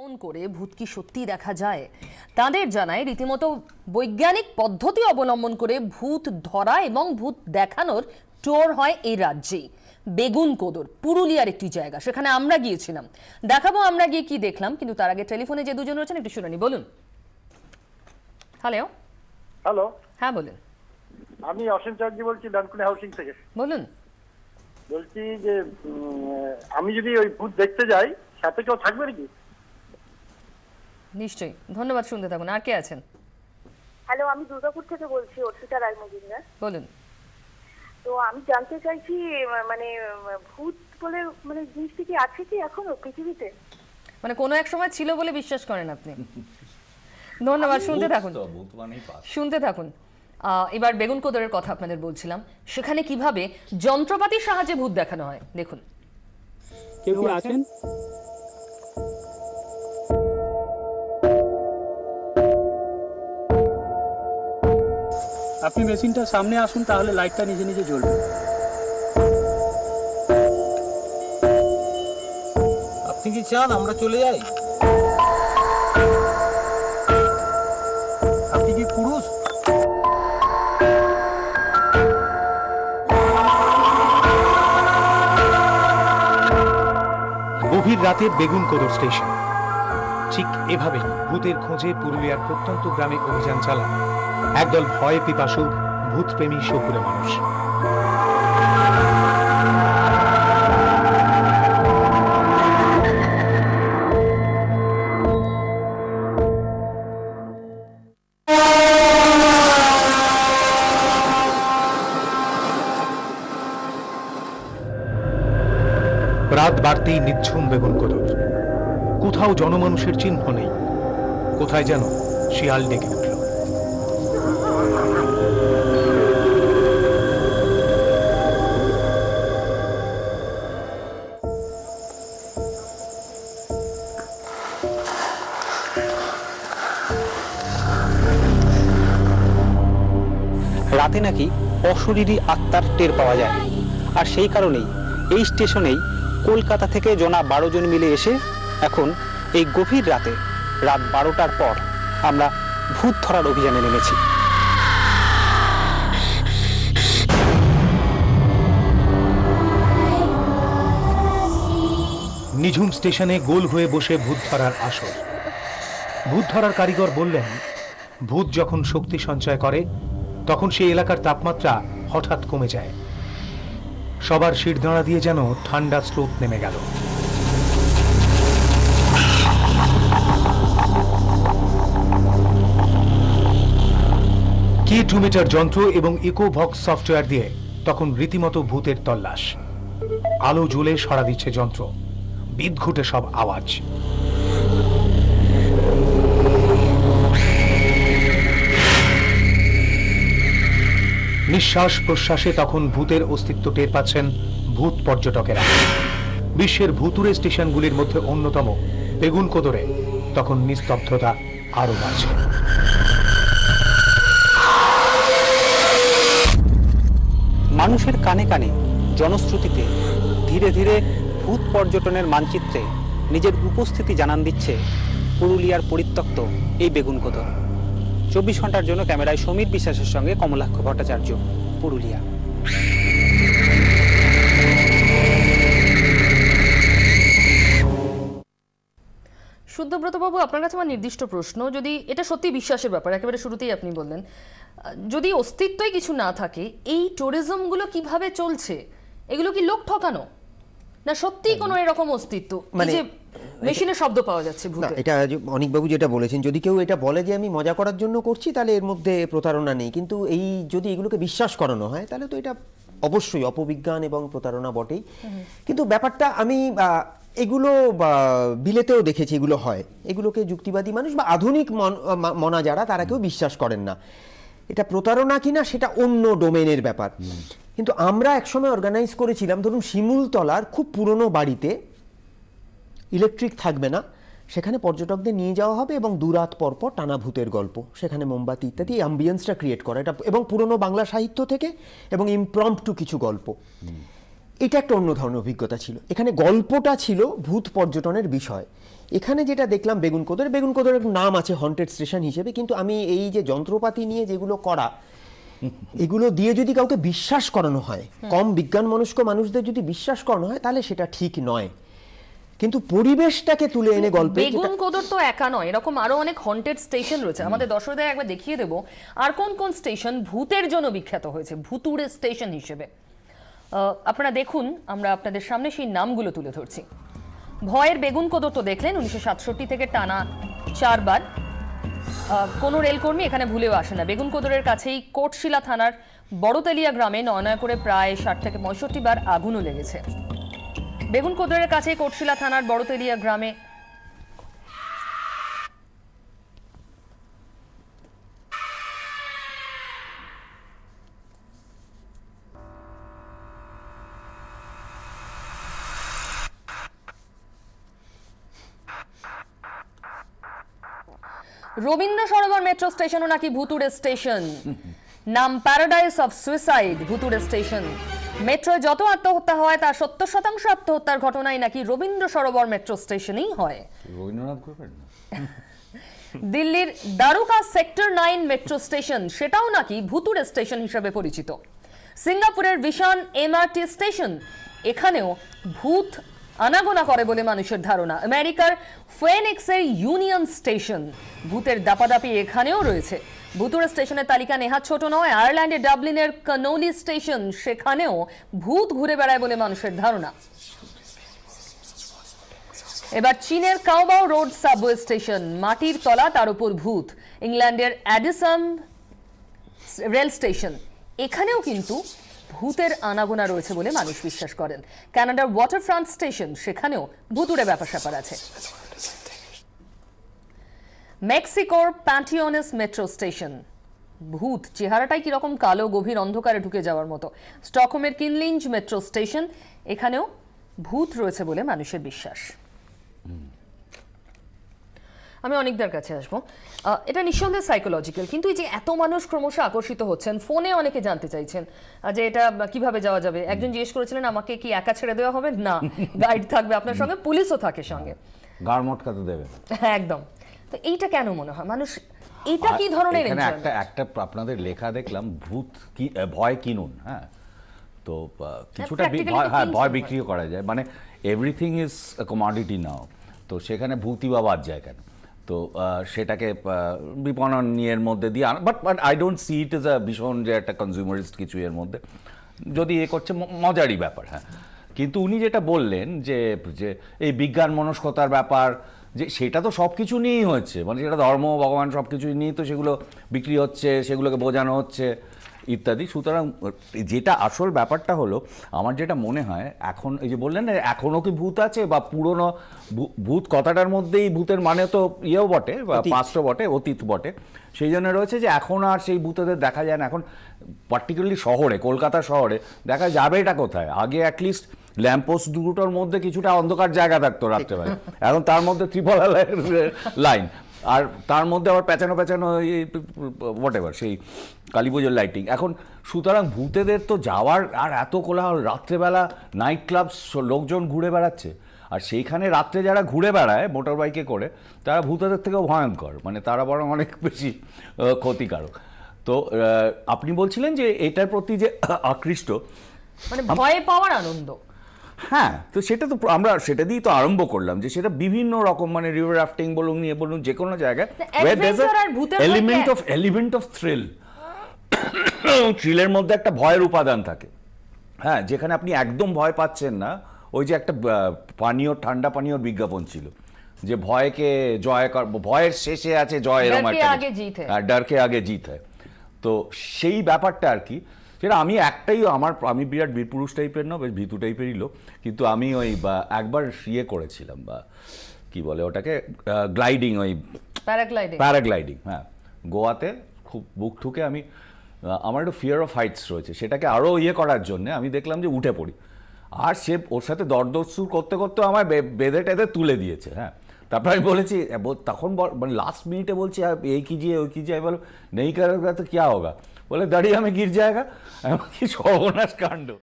অনুধাবন করে ভূত কি সত্যি দেখা যায়? তাদের জানায় রীতিমতো বৈজ্ঞানিক পদ্ধতি অবলম্বন করে ভূত ধরা এবং ভূত দেখানোর টোর হয় এই রাজ্যেই। বেগুনকোদর পুরুলিয়ার একটি জায়গা, সেখানে আমরা গিয়েছিলাম। দেখাবো আমরা গিয়ে কি দেখলাম, কিন্তু তার আগে টেলিফোনে যে দুজন রয়েছেন একটু শুনে নি। বলুন। হ্যালো। হ্যালো, হ্যাঁ বলুন। আমি অসীম চ্যাটার্জি বলছি, ডানকুনি হাউসিং থেকে। বলুন। বলছি যে আমি যদি ওই ভূত দেখতে যাই, সাথে কেউ থাকবে নাকি? নিশ্চয়ই, ধন্যবাদ, শুনতে থাকুন। আর কে আছেন? হ্যালো, আমি দুর্গাপুর থেকে বলছি, অর্পিতা রায় মজুমদার। বলুন। তো আমি জানতে চাইছি মানে ভূত বলে মানে জিনিসটা কি আছে কি এখনো পৃথিবীতে? মানে কোনো এক সময় ছিল বলে বিশ্বাস করেন আপনি? ধন্যবাদ, শুনতে থাকুন, শুনতে থাকুন। এবার বেগুনকোদরের কথা আপনাদের বলছিলাম, সেখানে কিভাবে যন্ত্রপাতির সাহায্যে ভূত দেখানো হয় দেখুন। কেউ কি আছেন? আপনি মেশিনটা সামনে আসুন, তাহলে লাইটটা নিজে নিজে জ্বলবে। আপনি কি চান আমরা চলে যাই? আপনি কি পুরুষ? গভীর রাতে বেগুনকোদর স্টেশন। ঠিক এভাবেই ভূতের খোঁজে পুরুলিয়ার প্রত্যন্ত গ্রামে অভিযান চালান একদল ভয় পিপাসু ভূতপ্রেমী শহুরে মানুষ। রাত বাড়তেই নিঝুম বেগুনকোদর। কোথাও জনমানুষের চিহ্ন নেই, কোথায় যেন শিয়াল ডেকে উঠল। রাতে নাকি অশরীরী আত্মার টের পাওয়া যায়, আর সেই কারণেই এই স্টেশনেই কলকাতা থেকে জনা 12 জন মিলে এসে এখন এই গভীর রাতে রাত 12টার পর আমরা ভূত ধরার অভিযানে নেমেছি। নিঝুম স্টেশনে গোল হয়ে বসে ভূত ধরার আসর। ভূত ধরার কারিগর বললেন, ভূত যখন শক্তি সঞ্চয় করে তখন সেই এলাকার তাপমাত্রা হঠাৎ কমে যায়। সবার শিরদাঁড়া দিয়ে যেন ঠান্ডা স্রোত নেমে গেল। K2 মিটার যন্ত্র এবং ইকোভক্স সফটওয়্যার দিয়ে তখন রীতিমতো ভূতের তল্লাশ। আলো জ্বলে সরা দিচ্ছে যন্ত্র, বিদঘুটে সব আওয়াজ। নিঃশ্বাস প্রশ্বাসে তখন ভূতের অস্তিত্ব টের পাচ্ছেন ভূত পর্যটকেরা। বিশ্বের ভুতুড়ে স্টেশনগুলির মধ্যে অন্যতম বেগুনকোদরে তখন নিস্তব্ধতা আরো বাড়ছে। মানুষের কানে কানে জনশ্রুতিতে ধীরে ধীরে ভূত পর্যটনের মানচিত্রে নিজের উপস্থিতি জানান দিচ্ছে পুরুলিয়ার পরিত্যক্ত এই বেগুনকোদর। 24 ঘন্টার জন্য ক্যামেরায় সমীর বিশ্বাসের সঙ্গে কমলাক্ষ ভট্টাচার্য, পুরুলিয়া। শুদ্ধব্রত বাবু, আপনার কাছে আমার নির্দিষ্ট প্রশ্ন, যদি এটা সত্যি বিশ্বাসের ব্যাপার, একেবারে শুরুতেই আপনি বললেন, যদি অস্তিত্বই কিছু না থাকে, এই ট্যুরিজমগুলো কিভাবে চলছে? এগুলো কি লোক ঠকানো, না সত্যি কোনো এরকম অস্তিত্ব? মানে মেশিনের শব্দ পাওয়া যাচ্ছে ভূতে। এটা অনিকবাবু যেটা বলেছেন, যদি কেউ এটা বলে যে আমি মজা করার জন্য করছি, তাহলে এর মধ্যে প্রতারণা নেই। কিন্তু এই যদি এগুলোকে বিশ্বাস করানো হয়, তাহলে তো এটা অবশ্যই অপবিজ্ঞান এবং প্রতারণা বটেই। কিন্তু ব্যাপারটা আমি এগুলো বিলেতেও দেখেছি, এগুলো হয়। এগুলোকে যুক্তিবাদী মানুষ বা আধুনিক মনা যারা, তারা কেউ বিশ্বাস করেন না। এটা প্রতারণা কিনা সেটা অন্য ডোমেনের ব্যাপার। কিন্তু আমরা একসময় অর্গানাইজ করেছিলাম, ধরুন শিমুলতলার খুব পুরনো বাড়িতে ইলেকট্রিক থাকবে না, সেখানে পর্যটকদের নিয়ে যাওয়া হবে এবং দুরাত পরপর টানা ভূতের গল্প, সেখানে মোমবাতি ইত্যাদি অ্যাম্বিয়েন্সটা ক্রিয়েট করা, এটা এবং পুরনো বাংলা সাহিত্য থেকে এবং ইমপ্রম্পটু কিছু গল্প। এটা একটা অন্য ধরনের অভিজ্ঞতা ছিল। এখানে গল্পটা ছিল ভূত পর্যটনের বিষয়, এখানে যেটা দেখলাম বেগুনকোদরের নাম আছে হন্টেড স্টেশন হিসেবে, কিন্তু আমি এই যে যন্ত্রপাতি নিয়ে যেগুলো করা, এগুলো দিয়ে যদি কাউকে বিশ্বাস করানো হয়, কম বিজ্ঞান মনস্ক মানুষদের যদি বিশ্বাস করানো হয়, তাহলে সেটা ঠিক নয়। কিন্তু পরিবেশটাকে তুলে এনে গল্পে, বেগুনকোদর তো একা নয়, এরকম আরো অনেক হন্টেড স্টেশন রয়েছে। আমাদের দর্শকদের একবার দেখিয়ে দেব আর কোন কোন স্টেশন ভূতের জন্য বিখ্যাত হয়েছে, ভুতুড়ে স্টেশন হিসেবে। আপনারা দেখুন, আমরা আপনাদের সামনে সেই নামগুলো তুলে ধরছি। ভয়ের বেগুনকোদর তো দেখলেন, 1967 থেকে টানা 4 বার। কোনো রেলকর্মী এখানে ভুলেও আসে না। বেগুনকোদরের কাছেই কোটশিলা থানার বড়তেলিয়া গ্রামে 9 করে প্রায় 60 থেকে 65 বার আগুনও লেগেছে। বেগুনকোদরের কাছে কোটশিলা থানার বড়তেলিয়া গ্রামে রবীন্দ্র সরোবর মেট্রো স্টেশনও নাকি ভুতুড়ে স্টেশন। নাম প্যারাডাইস অফ সুইসাইড ভুতুড়ে স্টেশন। মেট্রোয় যত আত্মহত্যা হয় তার 70% আত্মহত্যার ঘটনাই নাকি রবীন্দ্র সরোবর মেট্রো স্টেশনেই হয়। দিল্লির দ্বারকা সেক্টর 9 মেট্রো স্টেশন, সেটাও নাকি ভুতুড়ে স্টেশন হিসেবে পরিচিত। সিঙ্গাপুরের ভিশন এমআরটি স্টেশন, এখানেও ভূত আনাগোনা করে বলে মানুষের ধারণা। আমেরিকার ফেনিক্সের ইউনিয়ন স্টেশন, ভূতের দাপাদাপি এখানেও রয়েছে। ভুতুড়ে স্টেশনের তালিকা নেহাত ছোট নয়। আয়ারল্যান্ডের ডাবলিনের কানোলি স্টেশন, সেখানেও ভূত ঘুরে বেড়ায় বলে মানুষের ধারণা। এবার চীনের কাওবাও রোড সাবওয়ে স্টেশন, মাটির তলা, তার উপর ভূত। ইংল্যান্ডের অ্যাডিসন রেল স্টেশন, এখানেও কিন্তু ভূতের আনাগোনা রয়েছে বলে মানুষ বিশ্বাস করেন। কানাডার ওয়াটারফ্রন্ট স্টেশন, সেখানেও ভুতুড়ে ব্যাপার স্যাপার আছে। মেক্সিকোর প্যান্টিওনেস মেট্রো স্টেশন, ভূত, চেহারাটাই কিরকম কালো, গভীর অন্ধকারে ঢুকে যাওয়ার মতো। স্টকহোমের কিনলিঞ্জ মেট্রো স্টেশন, এখানেও ভূত রয়েছে বলে মানুষের বিশ্বাস। আমি অনেকদের কাছে আসবো। এটা নিঃসন্দেহে সাইকোলজিক্যাল, কিন্তু এই যে এত মানুষ ক্রমশ আকর্ষিত হচ্ছেন, ফোনে অনেকে জানতে চাইছেন যে এটা কিভাবে যাওয়া যাবে। একজন জিজ্ঞেস করেছিলেন আমাকে কি একা ছেড়ে দেওয়া হবে? না, গাইড থাকবে আপনার সঙ্গে, পুলিশও থাকে সঙ্গে, গাড় মটকাতে দেবে একদম। তো এইটা কেন মনে হয় মানুষ, এটা কি ধরনের একটা আপনাদের লেখা দেখলাম, ভূত কি ভয় কিনুন। হ্যাঁ, তো কিছুটা ভয় বিক্রিও করা যায়, মানে এভরিথিং ইজ কমোডিটি নাও। তো সেখানে ভূতই বা বাদ যায় কেন? তো সেটাকে বিপণন নিয়ের মধ্যে দিয়ে but I don't see it is a ভীষণ যে একটা কনজিউমারিস্ট কিছু এর মধ্যে, যদি এ করছে মজারই ব্যাপার। হ্যাঁ, কিন্তু উনি যেটা বললেন যে এই বিজ্ঞান মনস্কতার ব্যাপার, যে সেটা তো সব কিছু নিয়েই হচ্ছে, মানে সেটা ধর্ম ভগবান সব কিছু নিয়েই তো সেগুলো বিক্রি হচ্ছে, সেগুলোকে বোঝানো হচ্ছে ইত্যাদি। সুতরাং যেটা আসল ব্যাপারটা হলো, আমার যেটা মনে হয় এখন এই যে বললেন এখনও কি ভূত আছে, বা পুরনো ভূত কথাটার মধ্যেই ভূতের মানে তো ইয়েও বটে, বা পাস্টও বটে, অতীত বটে, সেই জন্য রয়েছে যে এখন আর সেই ভূতেদের দেখা যায় না। এখন পার্টিকুলারলি শহরে, কলকাতা শহরে দেখা যাবে এটা কোথায়? আগে অ্যাটলিস্ট ল্যাম্পপোস্ট দুটোর মধ্যে কিছুটা অন্ধকার জায়গা থাকতো রাত্রেবেলা, এখন তার মধ্যে ত্রিপলা লাইন, আর তার মধ্যে আবার পেঁচানো হোয়াটএভার সেই কালী পুজোর লাইটিং এখন। সুতরাং ভূতেদের তো যাওয়ার আর এত কোলাহল, রাত্রেবেলা নাইট ক্লাব লোকজন ঘুরে বেড়াচ্ছে, আর সেইখানে রাত্রে যারা ঘুরে বেড়ায় মোটর বাইকে করে, তারা ভূতেদের থেকেও ভয়ঙ্কর, মানে তারা বরং অনেক বেশি ক্ষতিকারক। তো আপনি বলছিলেন যে এটার প্রতি যে আকৃষ্ট, মানে ভয় পাওয়ার আনন্দ। হ্যাঁ, তো সেটা তো আমরা সেটা দিয়েই তো আরম্ভ করলাম, যে সেটা বিভিন্ন রকম, মানে রিভার রাফটিং বলুন, নিয়ে বলুন, যে কোনো জায়গায় এলিমেন্ট অফ থ্রিল, থ্রিলের মধ্যে একটা ভয়ের উপাদান থাকে। হ্যাঁ, যেখানে আপনি একদম ভয় পাচ্ছেন না, ওই যে একটা পানীয়, ঠান্ডা পানীয়র বিজ্ঞাপন ছিল যে ভয়কে জয় কর, ভয়ের শেষে আছে জয়, এরকম একটা, ডরকে আগে জিত হয়। তো সেই ব্যাপারটা আর কি, সেটা আমি একটাই, আমি বিরাট বীরপুরুষ টাইপের না, বেশ ভীতু টাইপেরই লোক, কিন্তু আমি ওই একবার ইয়ে করেছিলাম, বা কি বলে ওটাকে, গ্লাইডিং, ওই প্যারাগ্লাইডিং। হ্যাঁ, গোয়াতে খুব বুক ঠুকে আমি, আমার একটু ফিয়ার অফ হাইটস রয়েছে, সেটাকে আরও ইয়ে করার জন্য আমি দেখলাম যে উঠে পড়ি, আর সে ওর সাথে দরদস্তুর করতে করতে আমায় বেঁধে টেঁধে তুলে দিয়েছে। হ্যাঁ, তারপর আমি বলেছি, তখন মানে লাস্ট মিনিটে বলছি এই কিজিয়ে ওই কিজিয়ে, আমি বলো নেই করেগা তো क्या होगा, বলে দাঁড়িয়ে আমি গির জায়গা, কি সর্বনাশ কাণ্ড।